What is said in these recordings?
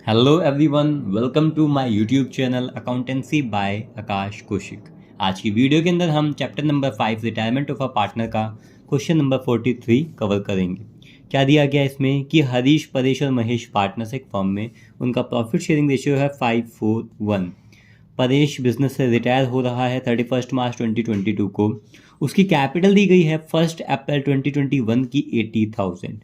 Hello everyone, welcome to my YouTube channel accountancy by Aakash Kaushik. आज की video के अंदर हम chapter number 5 retirement of a partner का क्वेश्चन नंबर 43 कवर करेंगे। क्या दिया गया इसमें कि हरीश, परेश और महेश पार्टनर्स एक फर्म में, उनका प्रॉफिट शेयरिंग रेशियो है 5:1। परेश बिजनेस से रिटायर हो रहा है 31 मार्च 2022 को। उसकी कैपिटल दी गई है 1 अप्रैल 2021 की 80,000।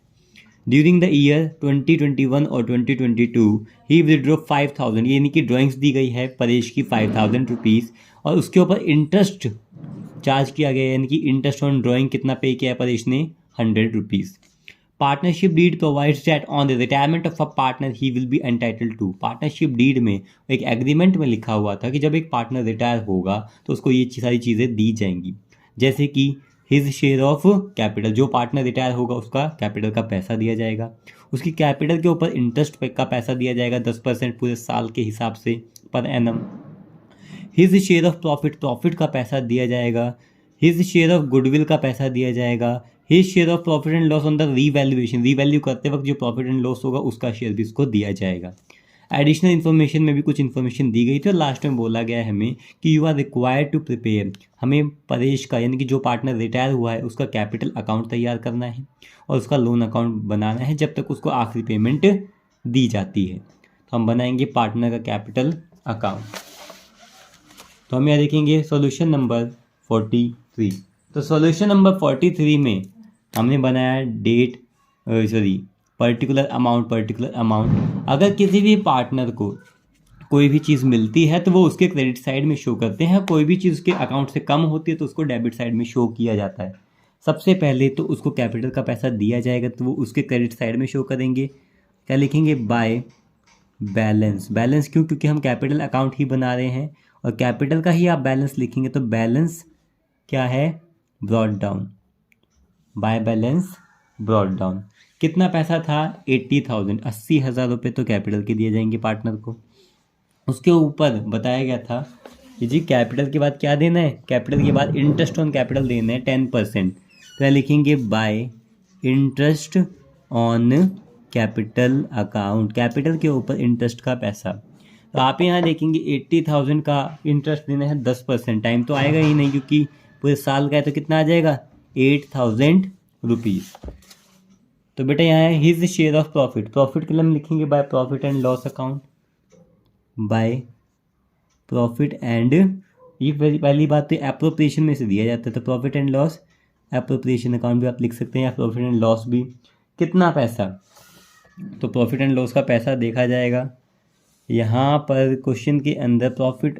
ड्यूरिंग द ईयर 2021 और 2022 ही विदड्रॉ 5,000, यानी कि ड्राइंग्स दी गई है परेश की 5,000 रुपीज़ और उसके ऊपर इंटरेस्ट चार्ज किया गया, यानी कि इंटरेस्ट ऑन ड्राइंग कितना पे किया है परेश ने, 100 rupees. Partnership deed provides that on the retirement of a partner he will be entitled to. Partnership deed में एक एग्रीमेंट में लिखा हुआ था कि जब एक पार्टनर रिटायर होगा तो उसको ये सारी चीज़ें दी जाएंगी, जैसे कि हिज शेयर ऑफ कैपिटल, जो पार्टनर रिटायर होगा उसका कैपिटल का पैसा दिया जाएगा, उसकी कैपिटल के ऊपर इंटरेस्ट का पैसा दिया जाएगा 10% पूरे साल के हिसाब से per annum. His share of profit, profit का पैसा दिया जाएगा। हिज शेयर ऑफ गुडविल का पैसा दिया जाएगा। His share of profit and loss on the revaluation, revalue करते वक्त जो प्रॉफिट एंड लॉस होगा उसका शेयर भी इसको दिया जाएगा। एडिशनल इन्फॉर्मेशन में भी कुछ इन्फॉर्मेशन दी गई थी और लास्ट में बोला गया है हमें कि you are required to prepare, हमें परेश का यानी कि जो पार्टनर रिटायर हुआ है उसका कैपिटल अकाउंट तैयार करना है और उसका लोन अकाउंट बनाना है जब तक उसको आखिरी पेमेंट दी जाती है। तो हम बनाएंगे पार्टनर का कैपिटल अकाउंट। तो हम यहाँ देखेंगे सॉल्यूशन नंबर 43। तो सॉल्यूशन नंबर 43 में हमने बनाया डेट पर्टिकुलर अमाउंट। अगर किसी भी पार्टनर को कोई भी चीज़ मिलती है तो वो उसके क्रेडिट साइड में शो करते हैं, कोई भी चीज़ उसके अकाउंट से कम होती है तो उसको डेबिट साइड में शो किया जाता है। सबसे पहले तो उसको कैपिटल का पैसा दिया जाएगा तो वो उसके क्रेडिट साइड में शो करेंगे। क्या लिखेंगे? By balance. बैलेंस क्यों? क्योंकि हम कैपिटल अकाउंट ही बना रहे हैं और कैपिटल का ही आप बैलेंस लिखेंगे तो बैलेंस क्या है? Brought down. By balance brought down. कितना पैसा था? 80,000, 80,000 रुपये तो कैपिटल के दिए जाएंगे पार्टनर को। उसके ऊपर बताया गया था कि जी कैपिटल के बाद क्या देना है? कैपिटल के बाद इंटरेस्ट ऑन कैपिटल देना है 10%। तो लिखेंगे bye interest on capital account, capital के ऊपर इंटरेस्ट का पैसा। तो आप यहाँ देखेंगे 80,000 का इंटरेस्ट देना है 10%। टाइम तो आएगा ही नहीं क्योंकि पूरे साल का है, तो कितना आ जाएगा? 8,000 रुपीज़। तो बेटा यहाँ है his share of profit. Profit के लिए हम लिखेंगे by profit and loss account, by profit and, ये पहली बात तो एप्रोप्रिएशन में से दिया जाता है तो profit and loss appropriation account भी आप लिख सकते हैं, या प्रॉफिट एंड लॉस भी। कितना पैसा? तो प्रॉफिट एंड लॉस का पैसा देखा जाएगा। यहाँ पर क्वेश्चन के अंदर प्रॉफिट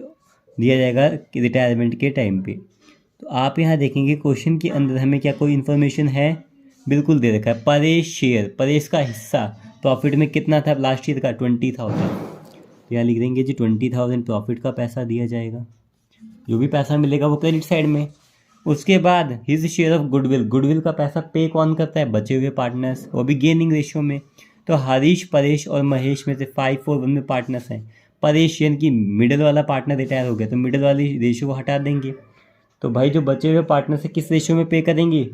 दिया जाएगा रिटायरमेंट के टाइम पे। तो आप यहाँ देखेंगे क्वेश्चन के अंदर हमें क्या कोई इन्फॉर्मेशन है? बिल्कुल दे रखा है। परेश शेयर, परेश का हिस्सा प्रॉफिट में कितना था लास्ट ईयर का? 20,000। तो यहाँ लिख देंगे जी 20,000 प्रॉफिट का पैसा दिया जाएगा। जो भी पैसा मिलेगा वो क्रेडिट साइड में। उसके बाद his share of goodwill, goodwill का पैसा पे कौन करता है? बचे हुए पार्टनर्स, वो भी गेनिंग रेशियो में। तो हरीश, परेश और महेश में से 5:1 में पार्टनर्स हैं। परेश यानी कि मिडिल वाला पार्टनर रिटायर हो गया तो मिडिल वाली रेशियो को हटा देंगे। तो भाई जो बचे हुए पार्टनर से किस रेशियो में पे करेंगे?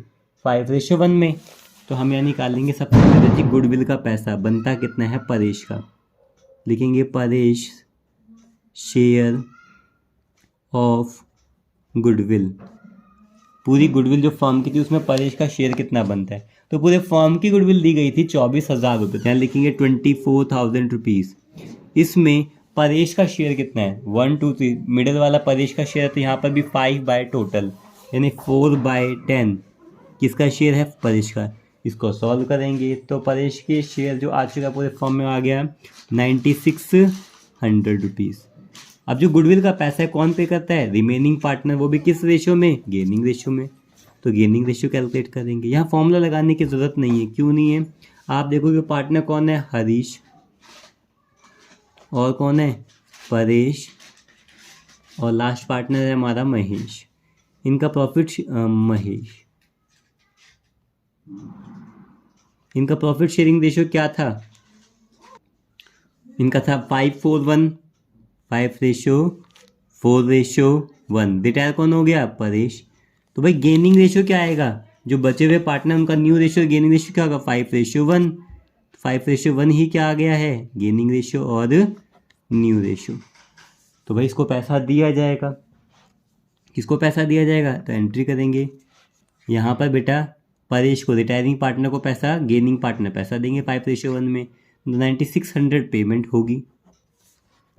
5:1 में। तो हम यहाँ निकालेंगे सबसे पहले जी गुडविल का पैसा बनता कितना है परेश का। लिखेंगे परेश शेयर ऑफ गुडविल। पूरी गुडविल जो फर्म की थी उसमें परेश का शेयर कितना बनता है? तो पूरे फर्म की गुडविल दी गई थी 24,000 रुपये, यहाँ लिखेंगे 24,000 रुपीज़। इसमें परेश का शेयर कितना है? 1 2 3, मिडिल वाला परेश का शेयर, तो यहाँ पर भी 5 बाय टोटल यानी 4/10 किसका शेयर है? परेश का। इसको सॉल्व करेंगे तो परेश के शेयर जो आ चुका पूरे फॉर्म में आ गया 9,600 रुपीज़। अब जो गुडविल का पैसा है कौन पे करता है? रिमेनिंग पार्टनर, वो भी किस रेशियो में? गेनिंग रेशियो में। तो गेनिंग रेशियो कैलकुलेट करेंगे। यहाँ फॉर्मूला लगाने की ज़रूरत नहीं है। क्यों नहीं है? आप देखोगे पार्टनर कौन है? हरीश, और कौन है? परेश, और लास्ट पार्टनर है हमारा महेश। इनका प्रॉफिट इनका प्रॉफिट शेयरिंग रेशियो क्या था? इनका था 5:1, 5:4:1। रिटायर कौन हो गया? परेश। तो भाई गेनिंग रेशियो क्या आएगा? जो बचे हुए पार्टनर उनका न्यू रेशियो गेनिंग रेशियो क्या होगा? 5:1। 5:1 ही क्या आ गया है, गेनिंग रेशियो और न्यू रेशियो। तो भाई इसको पैसा दिया जाएगा, किसको पैसा दिया जाएगा, तो एंट्री करेंगे यहाँ पर बेटा, परेश को रिटायरिंग पार्टनर को पैसा, गेनिंग पार्टनर पैसा देंगे 5:1 में, 9600 पेमेंट होगी,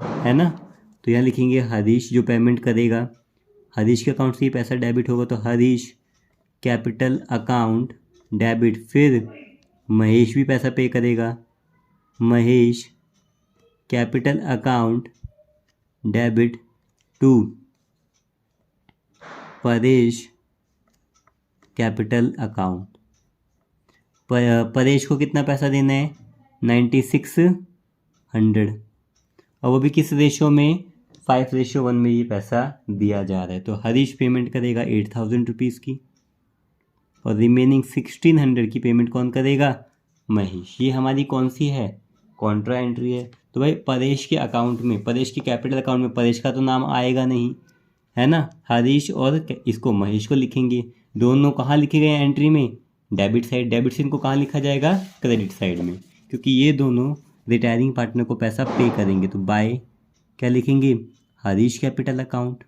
है ना। तो यहाँ लिखेंगे हरीश जो पेमेंट करेगा, हरीश के अकाउंट से ये पैसा डेबिट होगा, तो हरीश कैपिटल अकाउंट डेबिट, फिर महेश भी पैसा पे करेगा, Mahesh capital account debit to Paresh capital account. Paresh को कितना पैसा देना है, 9600, और वो भी किस रेशो में, 5:1 में ये पैसा दिया जा रहा है। तो हरीश पेमेंट करेगा 8000 रुपीज़ की, और रिमेनिंग 1600 की पेमेंट कौन करेगा, महेश। ये हमारी कौन सी है, कॉन्ट्रा एंट्री है। तो भाई परेश के अकाउंट में, परेश के कैपिटल अकाउंट में परेश का तो नाम आएगा नहीं, है ना, हरीश और इसको महेश को लिखेंगे। दोनों कहाँ लिखे गए हैं एंट्री में, डेबिट साइड, डेबिट से इनको कहाँ लिखा जाएगा, क्रेडिट साइड में, क्योंकि ये दोनों रिटायरिंग पार्टनर को पैसा पे करेंगे। तो बाय क्या लिखेंगे, हरीश कैपिटल अकाउंट,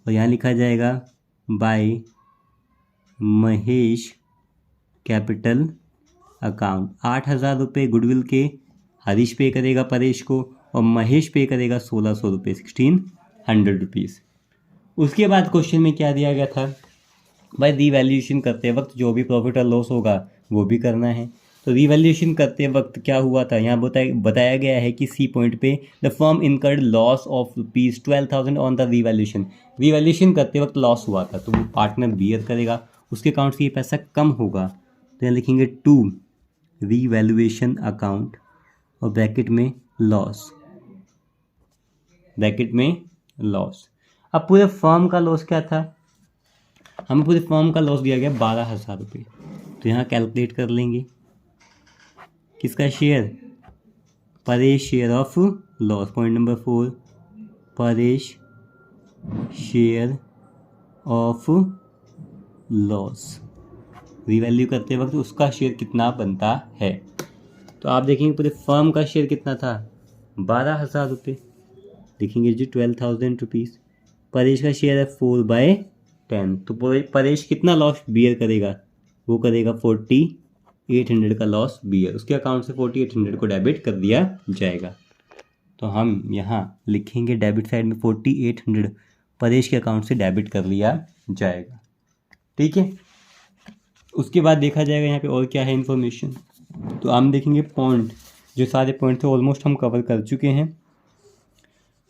और यहाँ लिखा जाएगा बाय महेश कैपिटल अकाउंट। 8000 रुपये गुडविल के हरीश पे करेगा परेश को, और महेश पे करेगा 1600 रुपये, 1600 रुपीज़। उसके बाद क्वेश्चन में क्या दिया गया था भाई, रीवैल्यूएशन करते वक्त जो भी प्रॉफिट और लॉस होगा वो भी करना है। तो रीवैल्यूएशन करते वक्त क्या हुआ था, यहाँ बताया गया है कि सी पॉइंट पे the firm incurred loss of ₹12,000 on the revaluation. Revaluation करते वक्त लॉस हुआ था, तो वो पार्टनर बियर करेगा, उसके अकाउंट से ये पैसा कम होगा, तो यहाँ लिखेंगे टू रीवैल्यूएशन अकाउंट, और ब्रैकेट में लॉस, ब्रैकेट में लॉस। अब पूरे फर्म का लॉस क्या था, हमें पूरे फर्म का लॉस दिया गया 12,000 रुपये, तो यहाँ कैलकुलेट कर लेंगे किसका share, Paresh share of loss. Point number 4, Paresh share of loss. Revalue करते वक्त उसका शेयर कितना बनता है, तो आप देखेंगे पूरे फर्म का शेयर कितना था, 12,000 रुपये, लिखेंगे जी 12,000 रुपीज़। परेश का शेयर है 4/10, तो परेश कितना लॉस बियर करेगा, वो करेगा 4800 का लॉस बियर, उसके अकाउंट से 4800 को डेबिट कर दिया जाएगा। तो हम यहाँ लिखेंगे डेबिट साइड में 4800 परेश के अकाउंट से डेबिट कर लिया जाएगा, ठीक है। उसके बाद देखा जाएगा यहाँ पे और क्या है इन्फॉर्मेशन, तो हम देखेंगे पॉइंट, जो सारे पॉइंट थे ऑलमोस्ट हम कवर कर चुके हैं।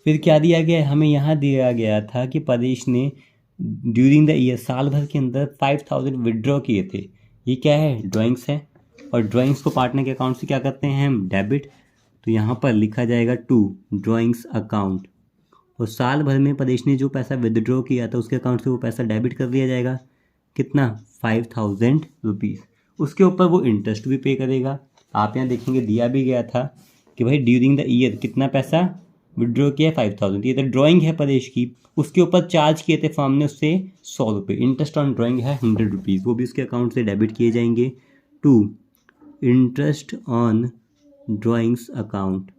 फिर क्या दिया गया है, हमें यहाँ दिया गया था कि परेश ने ड्यूरिंग द ईयर, साल भर के अंदर 5000 विड्रॉ किए थे। ये क्या है, ड्राइंग्स है, और ड्राइंग्स को पार्टनर के अकाउंट से क्या करते हैं हम, डेबिट। तो यहाँ पर लिखा जाएगा टू ड्राइंग्स अकाउंट, और साल भर में परेश ने जो पैसा विदड्रॉ किया था उसके अकाउंट से वो पैसा डेबिट कर दिया जाएगा, कितना, 5000 रुपीज़। उसके ऊपर वो इंटरेस्ट भी पे करेगा। आप यहाँ देखेंगे दिया भी गया था कि भाई ड्यूरिंग द ईयर कितना पैसा विड्रॉ किया, 5000। ये तो ड्राइंग है परेश की, उसके ऊपर चार्ज किए थे फर्म ने उससे 100 रुपये, इंटरेस्ट ऑन ड्राइंग है 100 रुपीज़, वो भी उसके अकाउंट से डेबिट किए जाएंगे to interest on drawings account,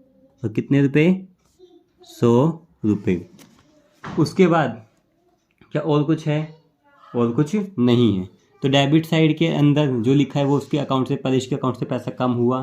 और कितने रुपए, 100 रुपये। उसके बाद क्या और कुछ है, और कुछ नहीं है। तो डेबिट साइड के अंदर जो लिखा है वो उसके अकाउंट से, परेश के अकाउंट से पैसा कम हुआ,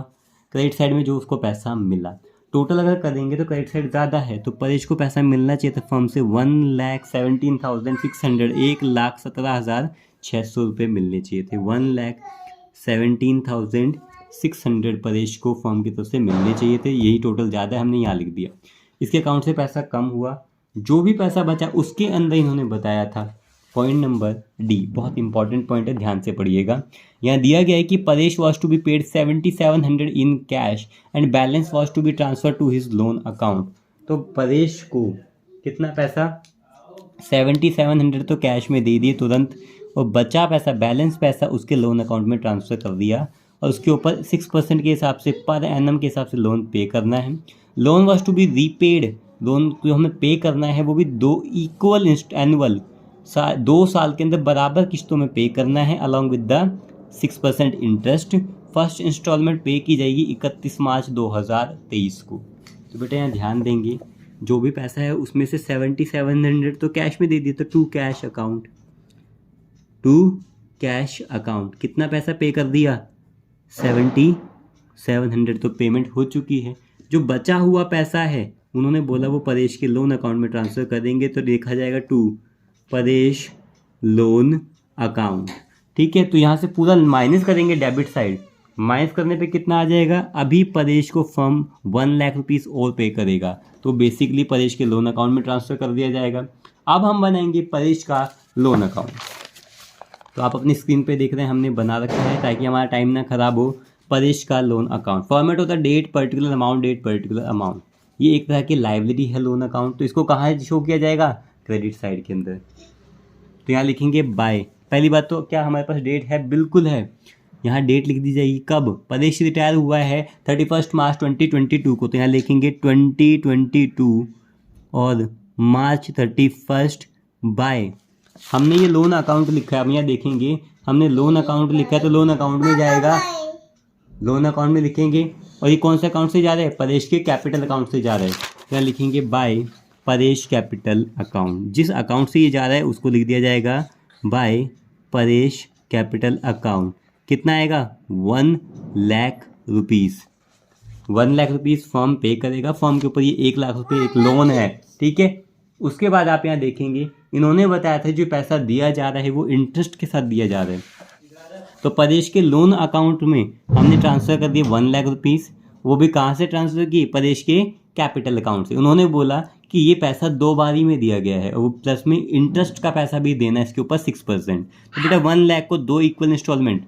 क्रेडिट साइड में जो उसको पैसा मिला। टोटल अगर करेंगे तो क्रेडिट साइड ज़्यादा है, तो परेश को पैसा मिलना चाहिए था फर्म से 1,17,600, 1,17,600 रुपये मिलने चाहिए थे। 1,17,600 परेश को फर्म की तरफ से मिलने चाहिए थे, यही टोटल ज़्यादा है, हमने यहाँ लिख दिया। इसके अकाउंट से पैसा कम हुआ, जो भी पैसा बचा उसके अंदर इन्होंने बताया था। पॉइंट नंबर डी, बहुत इंपॉर्टेंट पॉइंट है, ध्यान से पढ़िएगा। यहाँ दिया गया है कि Paresh was to be paid 7700 in cash and balance was to be transfer to his loan account. तो परेश को कितना पैसा, 7700 तो कैश में दे दिए तुरंत, और बचा पैसा, बैलेंस पैसा उसके लोन अकाउंट में ट्रांसफ़र कर दिया, और उसके ऊपर 6% के हिसाब से पर एनम के हिसाब से लोन पे करना है। Loan was to be repaid, loan जो हमें पे करना है वो भी 2 इक्वल एनुअल 2 साल के अंदर बराबर किस्तों में पे करना है, along with the 6% interest. First installment pay की जाएगी 31 मार्च 2023 को। तो बेटा यहाँ ध्यान देंगे, जो भी पैसा है उसमें से 7700 तो कैश में दे दिया, तो टू कैश अकाउंट कितना पैसा पे कर दिया, 7700 तो पेमेंट हो चुकी है। जो बचा हुआ पैसा है उन्होंने बोला वो परेश के लोन अकाउंट में ट्रांसफ़र कर देंगे, तो देखा जाएगा टू परेश लोन अकाउंट। ठीक है, तो यहाँ से पूरा माइनस करेंगे डेबिट साइड। माइनस करने पे कितना आ जाएगा, अभी परेश को फर्म 1 लाख रुपीज़ और पे करेगा, तो बेसिकली परेश के लोन अकाउंट में ट्रांसफ़र कर दिया जाएगा। अब हम बनाएंगे परेश का लोन अकाउंट। तो आप अपनी स्क्रीन पे देख रहे हैं, हमने बना रखा है ताकि हमारा टाइम ना ख़राब हो। परेश का लोन अकाउंट फॉर्मेट होता है डेट पर्टिकुलर अमाउंट। ये एक तरह की लाइबिलिटी है लोन अकाउंट, तो इसको कहाँ शो किया जाएगा, क्रेडिट साइड के अंदर। तो यहाँ लिखेंगे बाय। पहली बात तो क्या हमारे पास डेट है, बिल्कुल है। यहाँ डेट लिख दी जाएगी कब, परेश रिटायर हुआ है 31 मार्च 2022 को, तो यहाँ लिखेंगे 2022 और मार्च 31 बाय। हमने ये लोन अकाउंट लिखा है, अब यहाँ देखेंगे हमने लोन अकाउंट लिखा है, तो लोन अकाउंट में जाएगा, लोन अकाउंट में लिखेंगे। और ये कौन से अकाउंट से जा रहा है, परेश के कैपिटल अकाउंट से जा रहा है, यहाँ लिखेंगे बाय परेश कैपिटल अकाउंट। जिस अकाउंट से ये जा रहा है उसको लिख दिया जाएगा बाय परेश कैपिटल अकाउंट। कितना आएगा, 1 lakh rupees. 1 lakh rupees firm पे करेगा। फर्म के ऊपर ये 1 लाख रुपये एक लोन है। ठीक है, उसके बाद आप यहाँ देखेंगे इन्होंने बताया था जो पैसा दिया जा रहा है वो इंटरेस्ट के साथ दिया जा रहा है, तो परेश के लोन अकाउंट में हमने ट्रांसफ़र कर दिए 1 लाख रुपीज़। वो भी कहाँ से ट्रांसफ़र किए, परेश के कैपिटल अकाउंट से। उन्होंने बोला कि ये पैसा 2 बारी में दिया गया है और प्लस में इंटरेस्ट का पैसा भी देना है इसके ऊपर 6%। तो बेटा 1 लाख को 2 इक्वल इंस्टॉलमेंट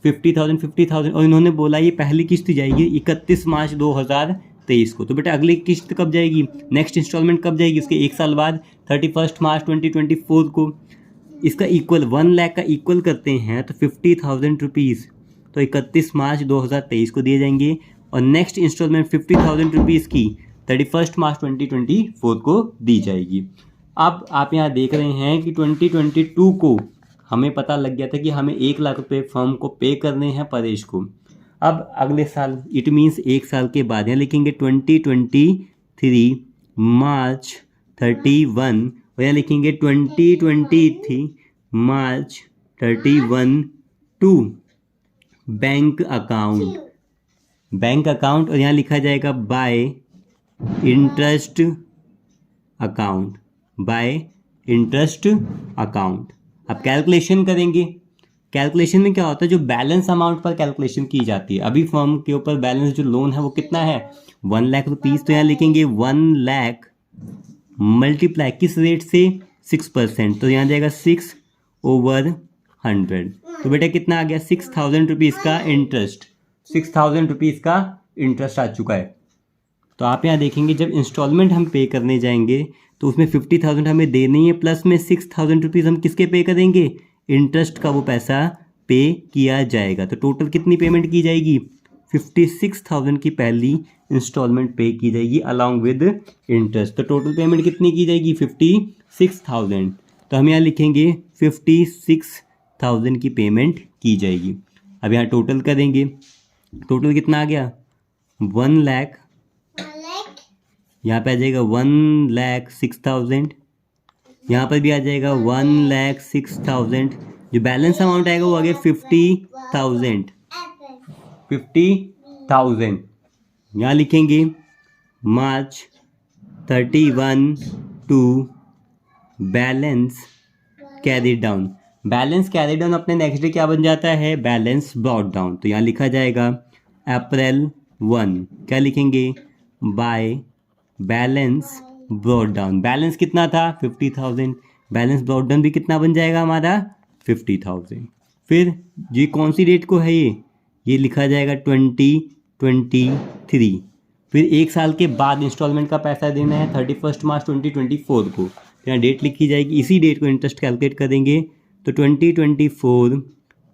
50,000 और इन्होंने बोला ये पहली किस्त जाएगी 31 मार्च 2023 को। तो बेटा अगली किस्त कब जाएगी, नेक्स्ट इंस्टॉलमेंट कब जाएगी, उसके 1 साल बाद 31 मार्च 2024 को। इसका इक्वल 1 लाख का इक्वल करते हैं तो 50,000 रुपीज़, तो 31 मार्च 2023 को दिए जाएंगे। और नेक्स्ट इंस्टॉलमेंट 50,000 रुपीज़ की 31 मार्च 2024 को दी जाएगी। अब आप यहाँ देख रहे हैं कि 2022 को हमें पता लग गया था कि हमें 1 लाख रुपये फर्म को पे करने हैं परेश को। अब अगले साल इट मीन्स 1 साल के बाद यहाँ लिखेंगे 2023 मार्च 31 और यहाँ लिखेंगे 2023 मार्च 31 टू बैंक अकाउंट और यहाँ लिखा जाएगा बाय इंटरेस्ट अकाउंट। अब कैलकुलेशन करेंगे। कैलकुलेशन में क्या होता है, जो बैलेंस अमाउंट पर कैलकुलेशन की जाती है। अभी फर्म के ऊपर बैलेंस जो लोन है वो कितना है, 1 लाख रुपीज़। तो यहाँ लिखेंगे 1 लाख मल्टीप्लाई किस रेट से, 6%। तो यहाँ जाएगा 6/100। तो बेटा कितना आ गया, 6,000 रुपीज़ का इंटरेस्ट। 6,000 रुपीज़ का इंटरेस्ट आ चुका है। तो आप यहाँ देखेंगे जब इंस्टॉलमेंट हम पे करने जाएंगे तो उसमें 50,000 हमें देनी है, प्लस में 6,000 रुपीज़ हम किसके पे करेंगे, इंटरेस्ट का वो पैसा पे किया जाएगा। तो टोटल कितनी पेमेंट की जाएगी, 56,000 की पहली इंस्टॉलमेंट पे की जाएगी अलॉन्ग विद इंटरेस्ट। तो टोटल पेमेंट कितनी की जाएगी, 56,000। तो हम यहाँ लिखेंगे 56,000 की पेमेंट की जाएगी। अब यहाँ टोटल करेंगे, टोटल कितना आ गया, 1 लाख, यहाँ पे आ जाएगा 1,06,000, यहाँ पर भी आ जाएगा 1,06,000। जो बैलेंस अमाउंट आएगा वो आ गया 50,000। यहाँ लिखेंगे March 31 to balance carry down. Balance carry down अपने नेक्स्ट डे क्या बन जाता है, बैलेंस ब्रॉट डाउन। तो यहाँ लिखा जाएगा अप्रैल 1, क्या लिखेंगे, by balance brought down. Balance कितना था, 50,000। बैलेंस ब्रॉट डाउन भी कितना बन जाएगा हमारा, 50,000। फिर ये कौन सी डेट को है, ये लिखा जाएगा 2023। फिर 1 साल के बाद इंस्टॉलमेंट का पैसा देना है 31 मार्च 2024 को। यहाँ डेट लिखी जाएगी, इसी डेट को इंटरेस्ट कैलकुलेट करेंगे। तो 2024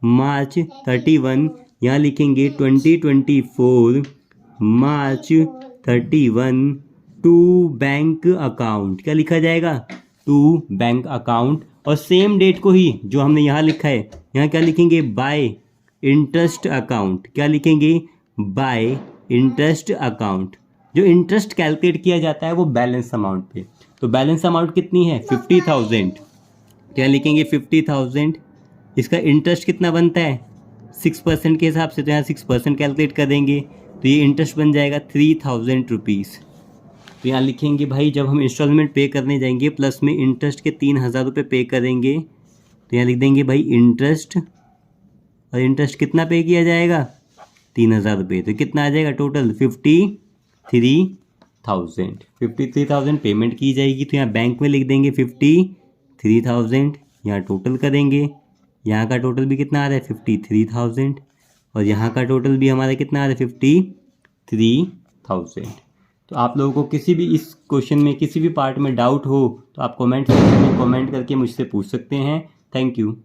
मार्च 31, यहाँ लिखेंगे 2024 मार्च 31 टू बैंक अकाउंट। क्या लिखा जाएगा, टू बैंक अकाउंट। और सेम डेट को ही जो हमने यहाँ लिखा है, यहाँ क्या लिखेंगे, बाय इंटरेस्ट अकाउंट, क्या लिखेंगे, बाय इंटरेस्ट अकाउंट। जो इंटरेस्ट कैलकुलेट किया जाता है वो बैलेंस अमाउंट पे, तो बैलेंस अमाउंट कितनी है 50,000, क्या लिखेंगे 50,000। इसका इंटरेस्ट कितना बनता है 6% के हिसाब से, तो यहाँ 6% कैलकुलेट कर देंगे, तो ये इंटरेस्ट बन जाएगा 3,000 रुपीज़। तो यहाँ लिखेंगे भाई जब हम इंस्टॉलमेंट पे करने जाएंगे प्लस में इंटरेस्ट के 3,000 रुपये पे करेंगे, तो यहाँ लिख देंगे भाई इंटरेस्ट, और इंटरेस्ट कितना पे किया जाएगा 3,000 रुपये, तो कितना आ जाएगा टोटल 53,000 पेमेंट की जाएगी। तो यहाँ बैंक में लिख देंगे 53,000, यहाँ टोटल करेंगे, यहाँ का टोटल भी कितना आ रहा है 53,000, और यहाँ का टोटल भी हमारा कितना आ रहा है 53,000। तो आप लोगों को किसी भी इस क्वेश्चन में किसी भी पार्ट में डाउट हो तो आप कमेंट सेक्शन में कमेंट करके मुझसे पूछ सकते हैं। Thank you.